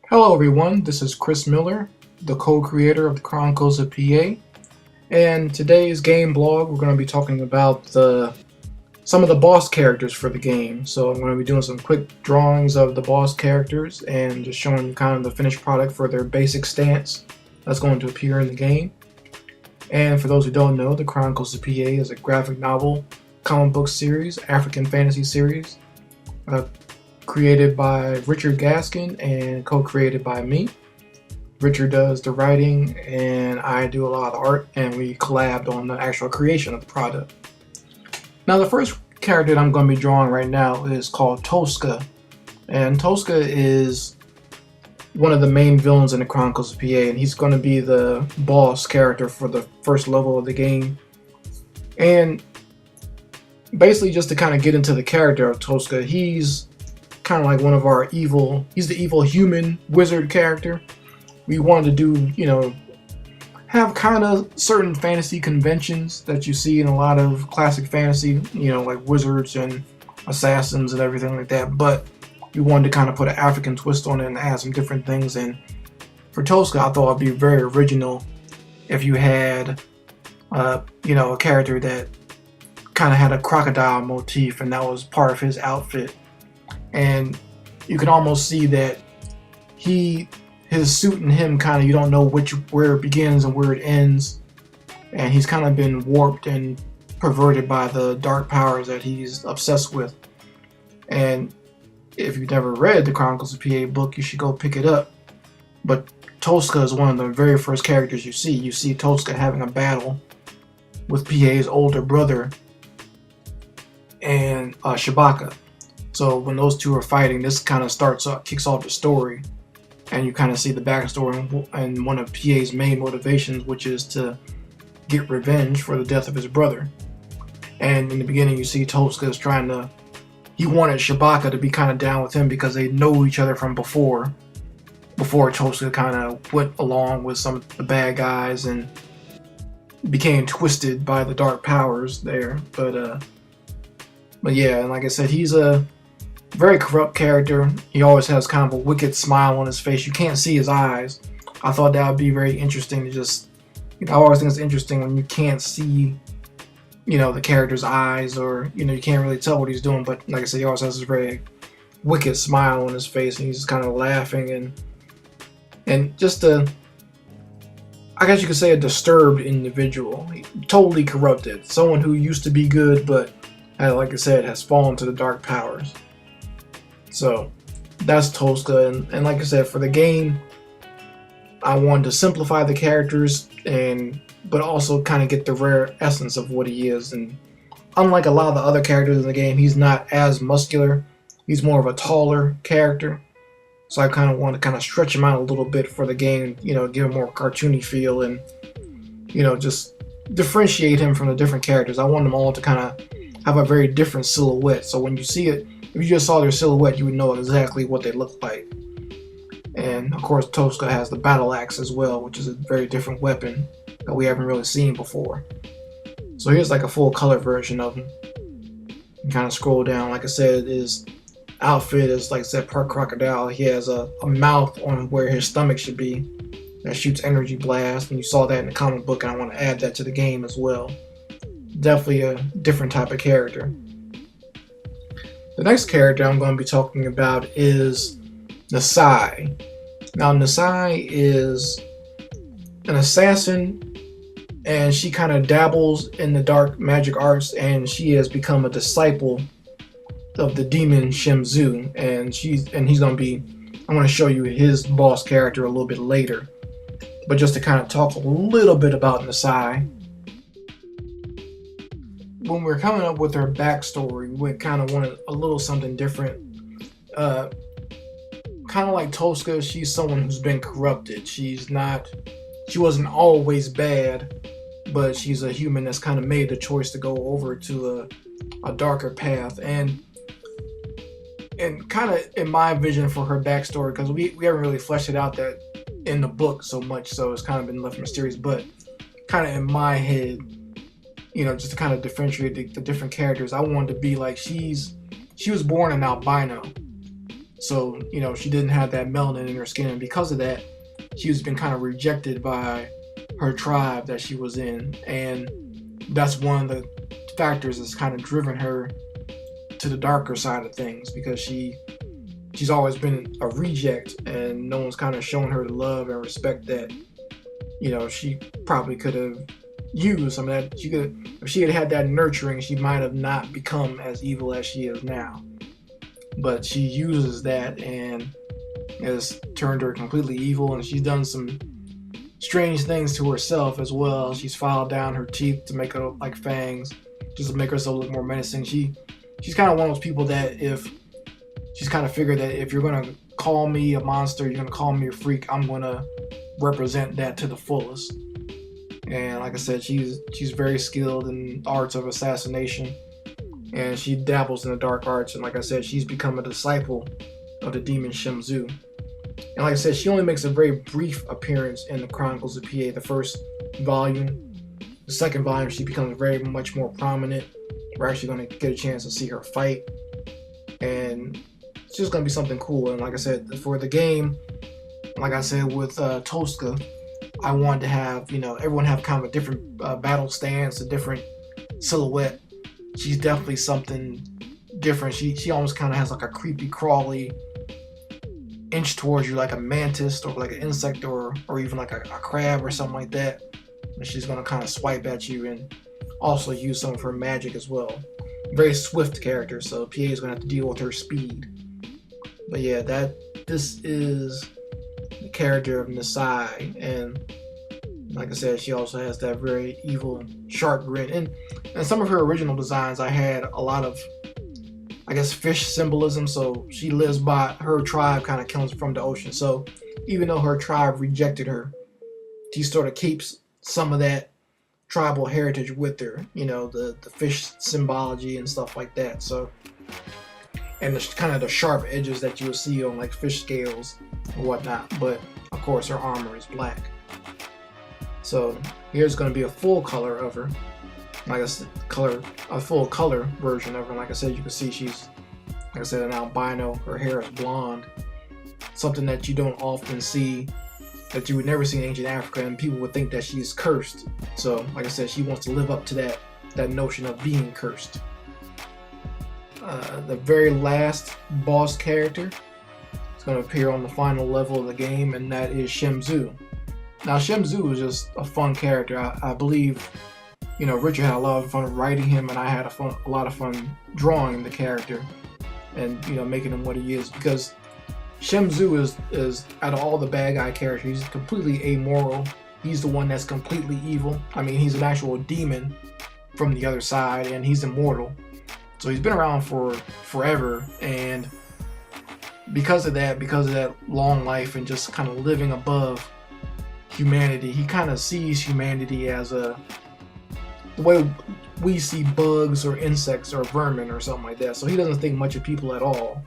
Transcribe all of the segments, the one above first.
Hello everyone, this is Chris Miller, the co-creator of the Chronicles of PA, and today's game blog we're going to be talking about some of the boss characters for the game. So I'm going to be doing some quick drawings of the boss characters and just showing you kind of the finished product for their basic stance that's going to appear in the game. And for those who don't know, the Chronicles of PA is a graphic novel, comic book series, African fantasy series, created by Richard Gaskin and co-created by me. Richard does the writing and I do a lot of the art, and we collabed on the actual creation of the product. Now the first character that I'm going to be drawing right now is called Tosca, and Tosca is one of the main villains in the Chronicles of PA, and he's going to be the boss character for the first level of the game. And basically, just to kind of get into the character of Tosca, he's kind of like one of our he's the evil human wizard character. We wanted to do, have kind of certain fantasy conventions that you see in a lot of classic fantasy, like wizards and assassins and everything like that, but we wanted to kind of put an African twist on it and add some different things. And for Tosca, I thought it'd be very original if you had, a character that kind of had a crocodile motif, and that was part of his outfit. And you can almost see that his suit and him kind of, you don't know where it begins and where it ends, and he's kind of been warped and perverted by the dark powers that he's obsessed with. And if you've never read the Chronicles of PA book, you should go pick it up. But Tosca is one of the very first characters you see. You see Tosca having a battle with PA's older brother and Shabaka. So when those two are fighting, this kind of kicks off the story, and you kind of see the backstory and one of PA's main motivations, which is to get revenge for the death of his brother. And in the beginning, you see Tosca is he wanted Shabaka to be kind of down with him because they know each other from before Tosca kind of went along with some of the bad guys and became twisted by the dark powers there. But yeah, and like I said, he's a very corrupt character. He always has kind of a wicked smile on his face. You can't see his eyes. I thought that would be very interesting to just, I always think it's interesting when you can't see, the character's eyes, or, you can't really tell what he's doing. But like I said, he always has this very wicked smile on his face, and he's just kind of laughing and just I guess you could say a disturbed individual. Totally corrupted. Someone who used to be good, but like I said, has fallen to the dark powers. So that's Tosca, and like I said, for the game, I wanted to simplify the characters but also kind of get the rare essence of what he is. And unlike a lot of the other characters in the game, he's not as muscular. He's more of a taller character. So I kind of want to kind of stretch him out a little bit for the game, give him more cartoony feel, and just differentiate him from the different characters. I want them all to kind of have a very different silhouette. So when you see it, if you just saw their silhouette, you would know exactly what they look like. And of course, Tosca has the battle axe as well, which is a very different weapon that we haven't really seen before. So here's like a full color version of him. You kind of scroll down. Like I said, his outfit is, like I said, part crocodile. He has a mouth on where his stomach should be that shoots energy blast, and you saw that in the comic book, and I want to add that to the game as well. Definitely a different type of character. The next character I'm going to be talking about is Maasai. Now, Maasai is an assassin, and she kind of dabbles in the dark magic arts, and she has become a disciple of the demon Shimizu, and he's going to be, I'm going to show you his boss character a little bit later. But just to kind of talk a little bit about Maasai, when we're coming up with her backstory, we kind of wanted a little something different. Kind of like Tosca, she's someone who's been corrupted. She wasn't always bad, but she's a human that's kind of made the choice to go over to a darker path. And kind of in my vision for her backstory, because we haven't really fleshed it out that in the book so much, so it's kind of been left mysterious, but kind of in my head, just to kind of differentiate the different characters, I wanted to be like, she was born an albino, So, she didn't have that melanin in her skin, and because of that, she was been kind of rejected by her tribe that she was in, and that's one of the factors that's kind of driven her to the darker side of things, because she's always been a reject, and no one's kind of shown her the love and respect that she probably could have used. Some of that, if she had that nurturing, she might have not become as evil as she is now. But she uses that and has turned her completely evil, and she's done some strange things to herself as well. She's filed down her teeth to make her look like fangs, just to make herself look more menacing. She's kind of one of those people that if she's kind of figured that if you're gonna call me a monster, you're gonna call me a freak, I'm gonna represent that to the fullest. And like I said, she's very skilled in the arts of assassination, and she dabbles in the dark arts. And like I said, she's become a disciple of the demon Shimizu. And like I said, she only makes a very brief appearance in the Chronicles of PA, the first volume. The second volume, she becomes very much more prominent. We're actually going to get a chance to see her fight, and it's just going to be something cool. And like I said, for the game, like I said with Tosca, I wanted to have everyone have kind of a different battle stance, a different silhouette. She's definitely something different. She almost kind of has like a creepy crawly inch towards you, like a mantis or like an insect or even like a crab or something like that. And she's going to kind of swipe at you and also use some of her magic as well. Very swift character, so PA is going to have to deal with her speed. But yeah, this is the character of Maasai, and like I said, she also has that very evil, sharp grin. And some of her original designs, I had a lot of, I guess, fish symbolism. So she lives by, her tribe kind of comes from the ocean. So even though her tribe rejected her, she sort of keeps some of that tribal heritage with her. The fish symbology and stuff like that. So, and the kind of the sharp edges that you will see on like fish scales and whatnot. But of course, her armor is black. So here's going to be a full color of her. Like I said, a full color version of her. Like I said, you can see she's, like I said, an albino. Her hair is blonde. Something that you don't often see, that you would never see in ancient Africa, and people would think that she's cursed. So, like I said, she wants to live up to that notion of being cursed. The very last boss character is going to appear on the final level of the game, and that is Shimizu. Now, Shimizu is just a fun character. I believe, Richard had a lot of fun writing him, and I had a lot of fun drawing the character and, making him what he is. Because Shimizu is out of all the bad guy characters, he's completely amoral. He's the one that's completely evil. I mean, he's an actual demon from the other side, and he's immortal. So he's been around for forever, and because of that long life and just kind of living above humanity, he kind of sees humanity as the way we see bugs or insects or vermin or something like that. So he doesn't think much of people at all,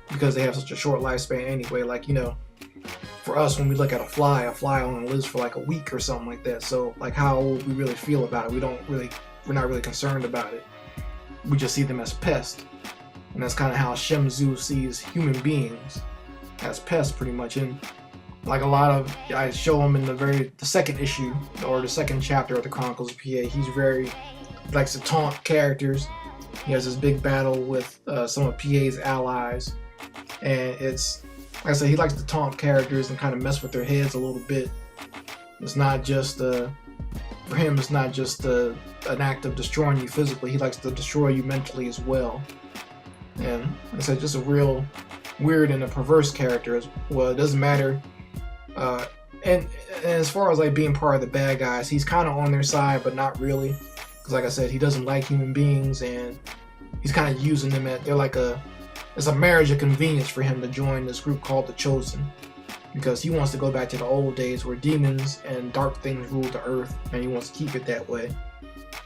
because they have such a short lifespan anyway. Like, for us, when we look at a fly only lives for like a week or something like that. So like, how would we really feel about it? We're not really concerned about it. We just see them as pests. And that's kind of how Shimizu sees human beings, as pests pretty much. And like I show him in the second issue or the second chapter of the Chronicles of PA. He likes to taunt characters. He has this big battle with some of PA's allies, and it's, like I said, he likes to taunt characters and kind of mess with their heads a little bit. It's not just for him, it's not just an act of destroying you physically. He likes to destroy you mentally as well. And like I said, just a real weird and a perverse character as well. It doesn't matter. And as far as like being part of the bad guys, he's kind of on their side, but not really. Because like I said, he doesn't like human beings, and he's kind of using them it's a marriage of convenience for him to join this group called the Chosen. Because he wants to go back to the old days where demons and dark things ruled the earth, and he wants to keep it that way.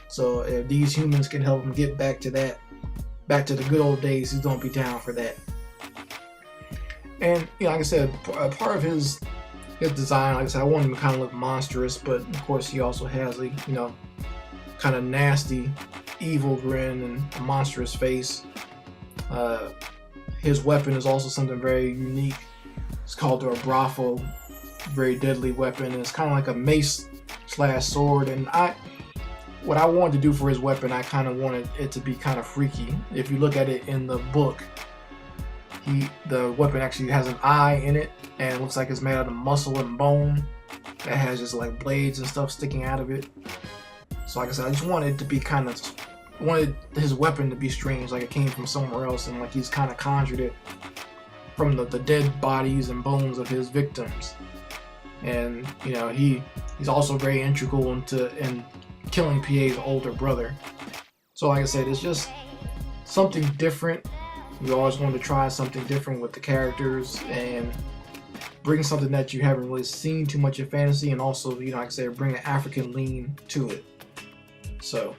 So if these humans can help him get back to the good old days, he's gonna be down for that. And like I said, part of his design, like I said, I want him to kind of look monstrous, but of course he also has a kind of nasty, evil grin and a monstrous face. his weapon is also something very unique. It's called a brothel, very deadly weapon. It's kind of like a mace slash sword, and what I wanted to do for his weapon, I kind of wanted it to be kind of freaky. If you look at it in the book, the weapon actually has an eye in it, and it looks like it's made out of muscle and bone. That has just like blades and stuff sticking out of it. So like I said, I just wanted it to be wanted his weapon to be strange, like it came from somewhere else, and like he's kind of conjured it from the dead bodies and bones of his victims. And you know, he's also very integral in killing PA's older brother. So like I said, it's just something different. You always want to try something different with the characters and bring something that you haven't really seen too much in fantasy, and also, you know, like I said, bring an African lean to it. So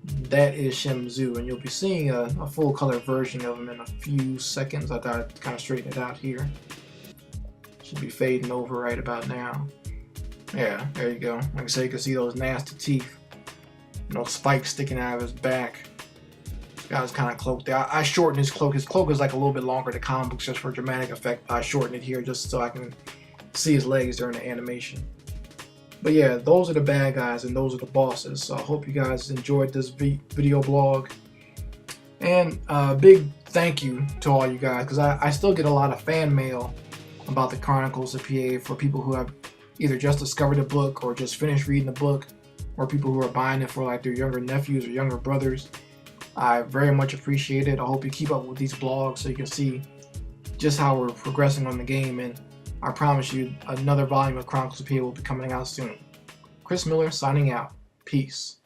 that is Shimizu, and you'll be seeing a full color version of him in a few seconds. I thought I'd kind of straighten it out here. Should be fading over right about now. Yeah, there you go. Like I said, you can see those nasty teeth. You know, spikes sticking out of his back. This guy's kind of cloaked out. I shortened his cloak. His cloak is like a little bit longer to comic books just for dramatic effect. I shortened it here just so I can see his legs during the animation. But yeah, those are the bad guys and those are the bosses. So I hope you guys enjoyed this video blog. And a big thank you to all you guys, because I still get a lot of fan mail about the Chronicles of PA for people who have either just discovered the book or just finished reading the book, or people who are buying it for like their younger nephews or younger brothers. I very much appreciate it. I hope you keep up with these blogs so you can see just how we're progressing on the game, and I promise you another volume of Chronicles of PA will be coming out soon. Chris Miller signing out. Peace.